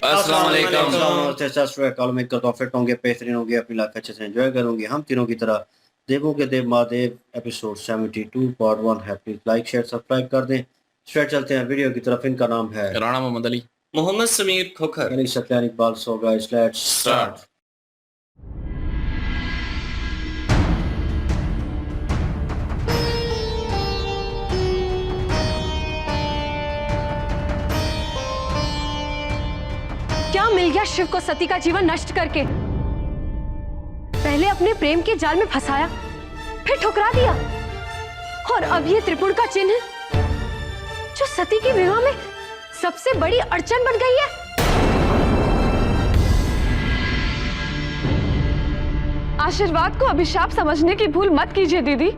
अस्सलाम वालेकुम। नमस्ते, सत श्री अकाल। उम्मीद करता हूँ फिट होंगे, बेहतरीन होंगे, अपनी लाइफ अच्छे से एंजॉय करोगे। हम तीनों की तरह देवों के देव महादेव एपिसोड 72 पार्ट 1 है। प्लीज लाइक शेयर सब्सक्राइब कर दें। स्ट्रेट चलते हैं वीडियो की तरफ। इनका नाम है राणा मोहम्मद अली। मोहम्मद समीर खोखर। यानी सत्यान Iqbal. So guys let's start. क्या मिल गया शिव को सती का जीवन नष्ट करके? पहले अपने प्रेम के जाल में फंसाया, फिर ठुकरा दिया, और अब ये त्रिपुर का चिन्ह जो सती के विवाह में सबसे बड़ी अड़चन बन गई है। आशीर्वाद को अभिशाप समझने की भूल मत कीजिए दीदी।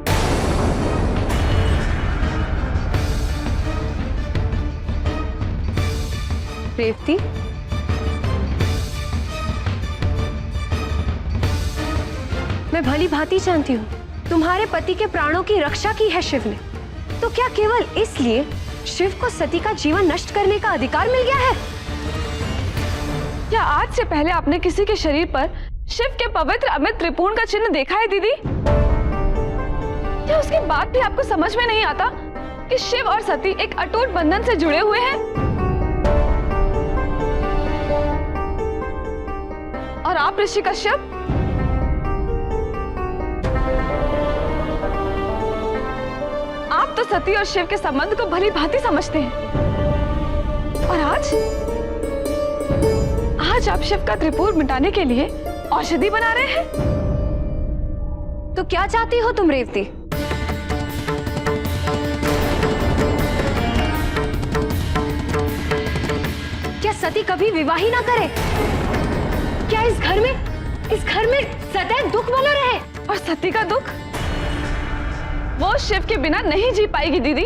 रेवती, मैं भली भांति जानती हूँ तुम्हारे पति के प्राणों की रक्षा की है शिव ने, तो क्या केवल इसलिए शिव को सती का जीवन नष्ट करने का अधिकार मिल गया है? क्या आज से पहले आपने किसी के शरीर पर शिव के पवित्र अमित त्रिपुर का चिन्ह देखा है दीदी? क्या उसके बाद भी आपको समझ में नहीं आता कि शिव और सती एक अटूट बंधन से जुड़े हुए हैं? और आप ऋषि कश्यप, आप तो सती और शिव के संबंध को भली भांति समझते हैं, और आज आप शिव का त्रिपुर मिटाने के लिए औषधि बना रहे हैं। तो क्या चाहती हो तुम रेवती? क्या सती कभी विवाह ही ना करे? क्या इस घर में सदैव दुख बना रहे? और सती का दुख वो शिव के बिना नहीं जी पाएगी दीदी।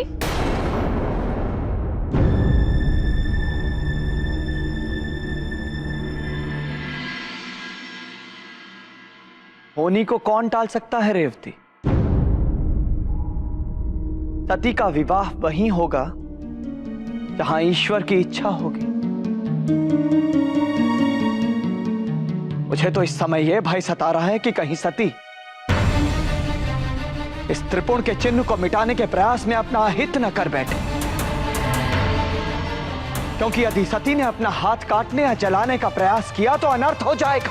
होनी को कौन टाल सकता है रेवती? सती का विवाह वहीं होगा जहां ईश्वर की इच्छा होगी। मुझे तो इस समय यह भय सता रहा है कि कहीं सती इस त्रिपुर के चिन्ह को मिटाने के प्रयास में अपना अहित न कर बैठे, क्योंकि यदि सती ने अपना हाथ काटने या जलाने का प्रयास किया तो अनर्थ हो जाएगा।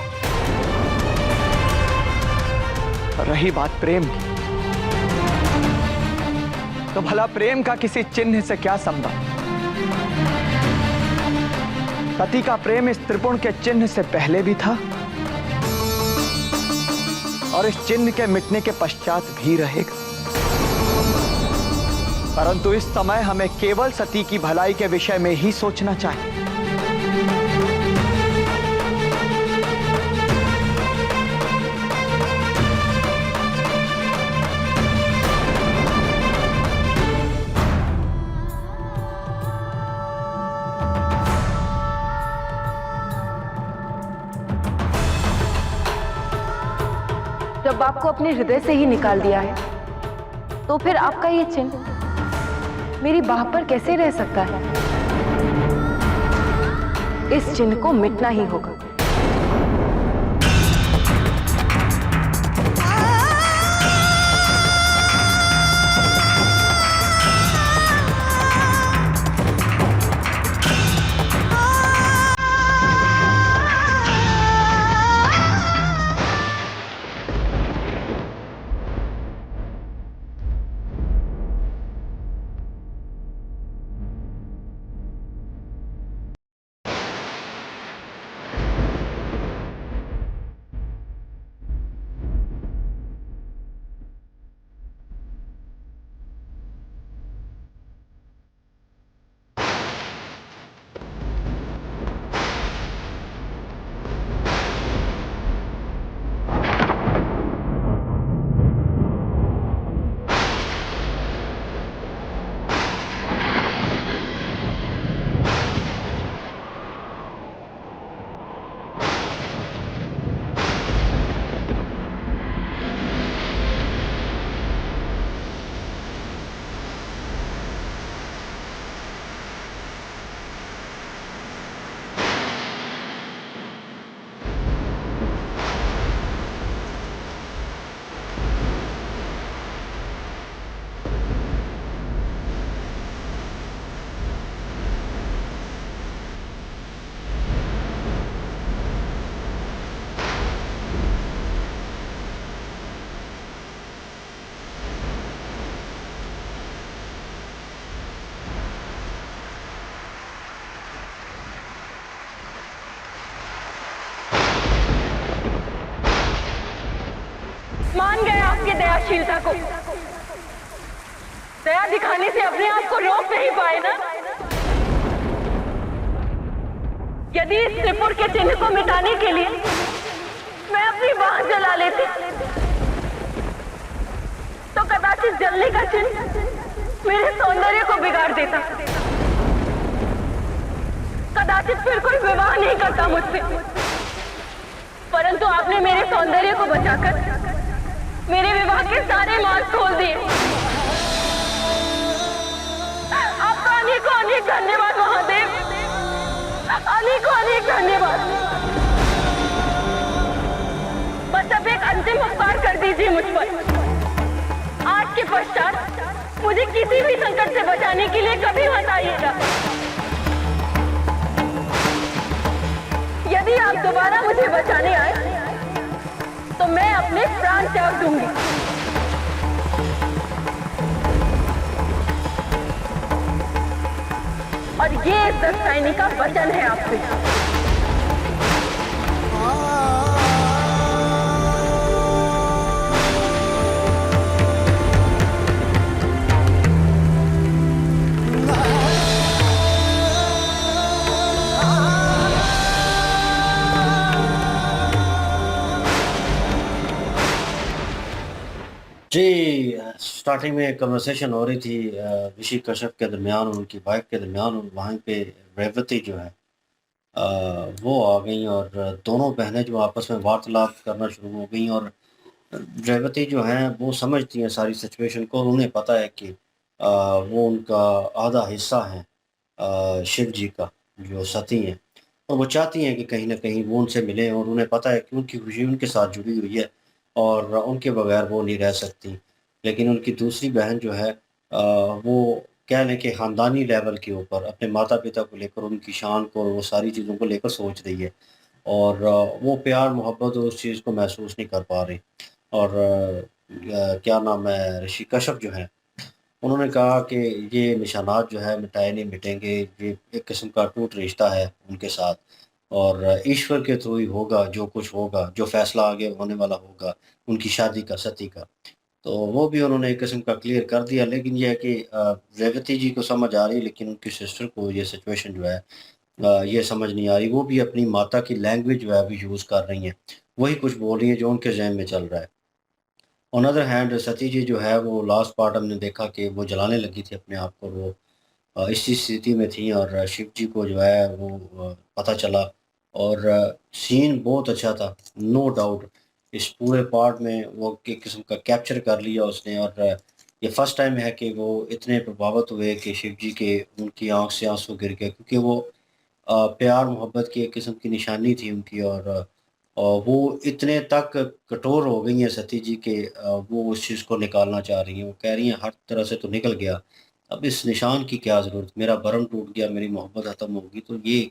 रही बात प्रेम की, तो भला प्रेम का किसी चिन्ह से क्या संबंध? सती का प्रेम इस त्रिपुर के चिन्ह से पहले भी था और इस चिन्ह के मिटने के पश्चात भी रहेगा, परंतु इस समय हमें केवल सती की भलाई के विषय में ही सोचना चाहिए। जब आपको अपने हृदय से ही निकाल दिया है, तो फिर आपका ये चिन्ह मेरी बाह पर कैसे रह सकता है? इस चिन्ह को मिटना ही होगा। दयाशीलता को। दया दिखाने से अपने आप को रोक नहीं पाए ना? यदि इस त्रिपुर के चिन्ह को मिटाने के लिए मैं अपनी बाह जला लेती तो कदाचित जलने का चिन्ह मेरे सौंदर्य को बिगाड़ देता। कदाचित फिर कोई विवाह नहीं करता मुझसे, परंतु आपने मेरे सौंदर्य को बचाकर मेरे विवाह के सारे मार्ग खोल दिए। आपका अनेकों अनेक धन्यवाद महादेव, अनेकों अनेक धन्यवाद। बस अब एक अंतिम उपकार कर दीजिए मुझ पर। आज के पश्चात मुझे किसी भी संकट से बचाने के लिए कभी मत आइएगा। यदि आप दोबारा मुझे बचाने आए तो मैं अपने प्राण त्याग दूंगी। और ये दस्तानी का वचन है आपसे। जी, स्टार्टिंग में कन्वर्सेशन हो रही थी ऋषि कश्यप के दरमियान और उनकी वाइफ के दरमियान, और वहाँ पे रेवती जो है वो आ गई और दोनों बहनें जो आपस में वार्तालाप करना शुरू हो गई। और रेवती जो हैं वो समझती हैं सारी सिचुएशन को, और उन्हें पता है कि वो उनका आधा हिस्सा है शिव जी का, जो सती हैं, और वो चाहती हैं कि कहीं ना कहीं वो उनसे मिलें, और उन्हें पता है कि उनकी खुशी उनके साथ जुड़ी हुई है और उनके बगैर वो नहीं रह सकती। लेकिन उनकी दूसरी बहन जो है वो कह लें कि ख़ानदानी लेवल के ऊपर अपने माता-पिता को लेकर, उनकी शान को और वो सारी चीज़ों को लेकर सोच रही है, और वो प्यार मोहब्बत उस चीज़ को महसूस नहीं कर पा रही। और क्या नाम है, ऋषि कश्यप जो हैं, उन्होंने कहा कि ये निशानात जो है मिटाए नहीं मिटेंगे, ये एक किस्म का टूट रिश्ता है उनके साथ, और ईश्वर के थ्रू ही होगा जो कुछ होगा, जो फ़ैसला आगे होने वाला होगा उनकी शादी का, सती का। तो वो भी उन्होंने एक किस्म का क्लियर कर दिया। लेकिन ये है कि रेवती जी को समझ आ रही है, लेकिन उनकी सिस्टर को ये सिचुएशन जो है ये समझ नहीं आ रही। वो भी अपनी माता की लैंग्वेज जो है अभी यूज़ कर रही हैं, वही कुछ बोल रही हैं जो उनके ज़हन में चल रहा है। ऑन अदर हैंड सती जी जो है वो लास्ट पार्ट हमने देखा कि वो जलाने लगी थी अपने आप को, वो इसी स्थिति में थी, और शिव जी को जो है वो पता चला, और सीन बहुत अच्छा था, नो डाउट। इस पूरे पार्ट में वो एक किस्म का कैप्चर कर लिया उसने, और ये फर्स्ट टाइम है कि वो इतने प्रभावित हुए कि शिव जी के उनकी आँख से आंसू गिर गए, क्योंकि वो प्यार मोहब्बत की एक किस्म की निशानी थी उनकी, और वो इतने तक कठोर हो गई हैं सती जी के वो उस चीज़ को निकालना चाह रही हैं। वो कह रही हैं हर तरह से तो निकल गया, अब इस निशान की क्या ज़रूरत, मेरा भरम टूट गया, मेरी मोहब्बत ख़त्म होगी तो ये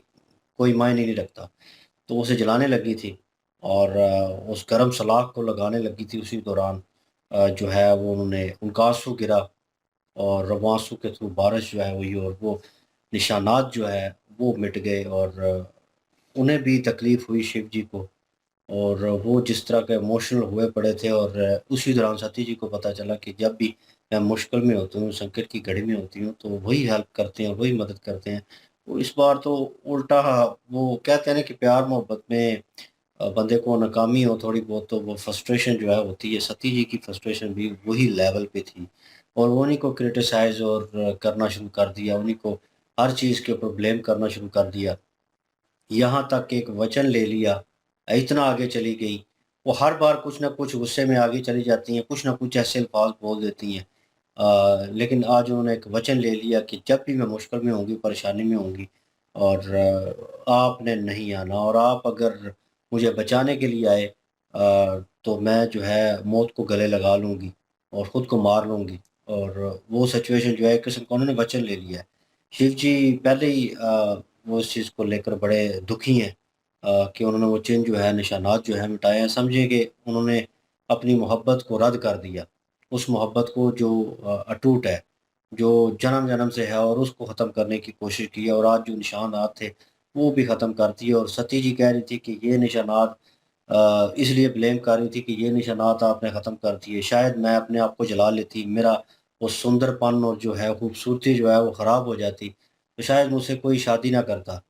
कोई मायने नहीं रखता। तो उसे जलाने लगी थी, और उस गरम सलाख को लगाने लगी थी। उसी दौरान जो है वो उन्होंने उनका आँसू गिरा, और वो आँसू के थ्रू बारिश जो है हुई, और वो निशानात जो है वो मिट गए, और उन्हें भी तकलीफ़ हुई शिव जी को, और वो जिस तरह के इमोशनल हुए पड़े थे। और उसी दौरान सती जी को पता चला कि जब भी मैं मुश्किल में होती हूँ, संकट की घड़ी में होती हूँ, तो वही हेल्प करते हैं और वही मदद करते हैं। तो इस बार तो उल्टा, वो कहते हैं ना कि प्यार मोहब्बत में बंदे को नाकामी हो थोड़ी बहुत, तो वो फ्रस्ट्रेशन जो है होती है। सती जी की फ्रस्ट्रेशन भी वही लेवल पे थी, और वो उन्हीं को क्रिटिसाइज़ और करना शुरू कर दिया, उन्हीं को हर चीज़ के ऊपर ब्लेम करना शुरू कर दिया। यहाँ तक कि एक वचन ले लिया, इतना आगे चली गई। वो हर बार कुछ न कुछ गुस्से में आगे चली जाती हैं, कुछ न कुछ ऐसे अल्फ़ाज़ बोल देती हैं। लेकिन आज उन्होंने एक वचन ले लिया कि जब भी मैं मुश्किल में होंगी, परेशानी में होंगी, और आपने नहीं आना, और आप अगर मुझे बचाने के लिए आए तो मैं जो है मौत को गले लगा लूँगी और ख़ुद को मार लूँगी। और वो सिचुएशन जो है एक किस्म का उन्होंने वचन ले लिया है। शिव जी पहले ही वो इस चीज़ को लेकर बड़े दुखी हैं कि उन्होंने वो चिन्ह जो है, निशानात जो है मिटाए हैं। समझिए कि उन्होंने अपनी मोहब्बत को रद्द कर दिया, उस मोहब्बत को जो अटूट है, जो जन्म-जन्म से है, और उसको ख़त्म करने की कोशिश की है, और आज जो निशानात थे, वो भी ख़त्म कर दिए। और सती जी कह रही थी कि ये निशानात इसलिए ब्लेम कर रही थी कि ये निशानात आपने ख़त्म कर दिए, शायद मैं अपने आप को जला लेती, मेरा वो सुंदरपन और जो है खूबसूरती जो है वो ख़राब हो जाती, तो शायद मुझसे कोई शादी ना करता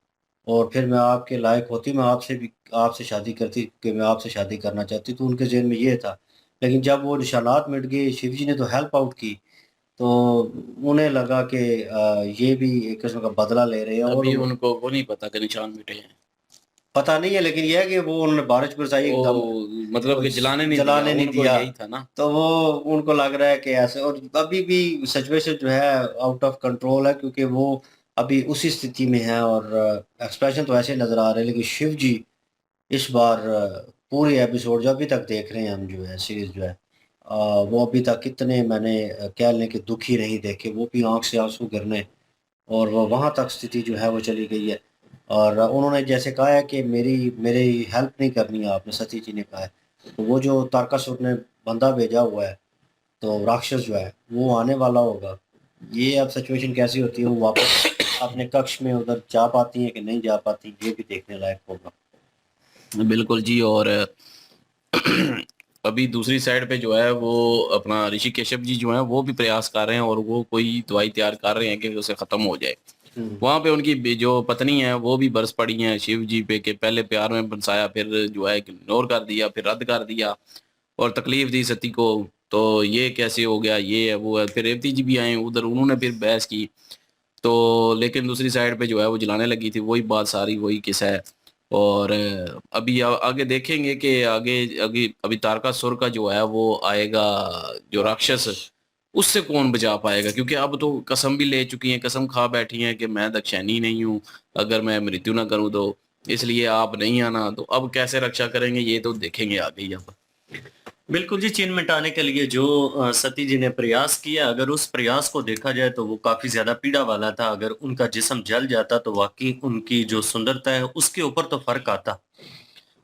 और फिर मैं आपके लायक होती, मैं आपसे शादी करती कि मैं आपसे शादी करना चाहती, तो उनके ज़हन में ये था। लेकिन जब वो निशानात मिट गए, शिव जी ने तो हेल्प आउट की, तो उन्हें लगा कि ये भी एक किस्म का बदला ले रहे हैं और अभी वो उनको वो नहीं पता कि निशान मिटे हैं। पता नहीं है, लेकिन ये है कि वो उन्होंने बारिश बरसाई ओ एकदम, मतलब वो कि जलाने नहीं दिया, जलाने नहीं उनको दिया, यही था ना। तो वो उनको लग रहा है कि ऐसे, और अभी भी सिचुएशन जो है आउट ऑफ कंट्रोल है, क्योंकि वो अभी उसी स्थिति में है और एक्सप्रेशन तो ऐसे नज़र आ रहे हैं, लेकिन शिव जी इस बार पूरी एपिसोड जो अभी तक देख रहे हैं हम, जो है सीरीज़ जो है, वो अभी तक कितने मैंने कह लें कि दुखी नहीं देखे, वो भी आँख से आँसू गिरने और वो वहाँ तक स्थिति जो है वो चली गई है। और उन्होंने जैसे कहा है कि मेरी मेरी हेल्प नहीं करनी है आपने, सती जी ने कहा है। तो वो जो तारकासुर ने बंदा भेजा हुआ है, तो राक्षस जो है, वो आने वाला होगा। ये अब सिचुएशन कैसी होती है, वो वापस अपने कक्ष में उधर जा पाती हैं कि नहीं जा पाती, ये भी देखने लायक होगा। बिल्कुल जी। और अभी दूसरी साइड पे जो है वो अपना ऋषि केशव जी जो है वो भी प्रयास कर रहे हैं और वो कोई दवाई तैयार कर रहे हैं कि उसे खत्म हो जाए। हुँ। वहां पे उनकी जो पत्नी है वो भी बरस पड़ी हैं शिव जी पे, कि पहले प्यार में बरसाया, फिर जो है इग्नोर कर दिया, फिर रद्द कर दिया और तकलीफ दी सती को। तो ये कैसे हो गया, ये है वो है। फिर रेवती जी भी आए उधर, उन्होंने फिर बहस की। तो लेकिन दूसरी साइड पे जो है वो जलाने लगी थी, वही बात सारी वही किस्सा है। और अभी आगे देखेंगे कि आगे आगे अभी तारकासुर का जो है वो आएगा, जो राक्षस, उससे कौन बचा पाएगा, क्योंकि अब तो कसम भी ले चुकी हैं, कसम खा बैठी हैं कि मैं दक्षिणी नहीं हूँ, अगर मैं मृत्यु ना करूँ तो इसलिए आप नहीं आना। तो अब कैसे रक्षा करेंगे ये तो देखेंगे आगे ही अब। बिल्कुल जी, चिन्ह मिटाने के लिए जो सती जी ने प्रयास किया, अगर उस प्रयास को देखा जाए तो वो काफ़ी ज़्यादा पीड़ा वाला था। अगर उनका जिस्म जल जाता तो वाक़ई उनकी जो सुंदरता है उसके ऊपर तो फ़र्क आता।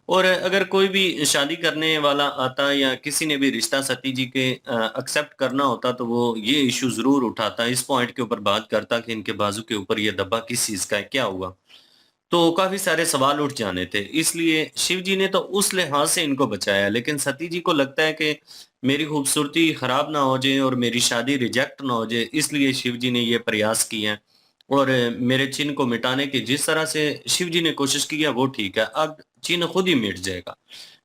और अगर कोई भी शादी करने वाला आता या किसी ने भी रिश्ता सती जी के एक्सेप्ट करना होता तो वो ये इश्यू ज़रूर उठाता, इस पॉइंट के ऊपर बात करता कि इनके बाजू के ऊपर ये धब्बा किस चीज़ का है, क्या हुआ? तो काफ़ी सारे सवाल उठ जाने थे। इसलिए शिव जी ने तो उस लिहाज से इनको बचाया, लेकिन सती जी को लगता है कि मेरी खूबसूरती खराब ना हो जाए और मेरी शादी रिजेक्ट ना हो जाए, इसलिए शिव जी ने ये प्रयास किए हैं। और मेरे चिन्ह को मिटाने की जिस तरह से शिव जी ने कोशिश की है वो ठीक है, अब चिन्ह खुद ही मिट जाएगा।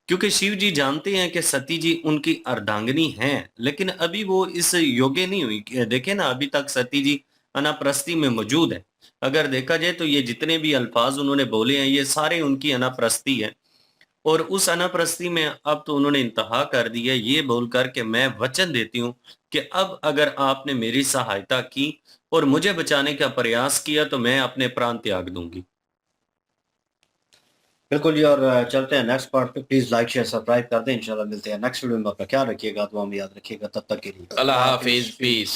क्योंकि शिव जी जानते हैं कि सती जी उनकी अर्धांगिनी हैं, लेकिन अभी वो इस योग्य नहीं हुई। देखें ना, अभी तक सती जी अनापरस्ती में मौजूद है। अगर देखा जाए तो ये जितने भी अल्फाज उन्होंने बोले हैं, ये सारे उनकी अनापरस्ती है। और उस अनापरस्ती में अब तो उन्होंने इंतहा कर दी है, ये बोलकर के मैं वचन देती हूँ कि अब अगर आपने मेरी सहायता की और मुझे बचाने का प्रयास किया तो मैं अपने प्राण त्याग दूंगी। बिल्कुल जी, और चलते हैं नेक्स्ट पार्ट पे। प्लीज़ लाइक, शेयर, सब्सक्राइब कर दें। इंशाल्लाह मिलते हैं नेक्स्ट वीडियो में। अपना ख्याल रखिएगा, दुआ में याद रखिएगा। तब तक के लिए अल्लाह अल्लाह हाफिज, हाफ़िज़। पीस।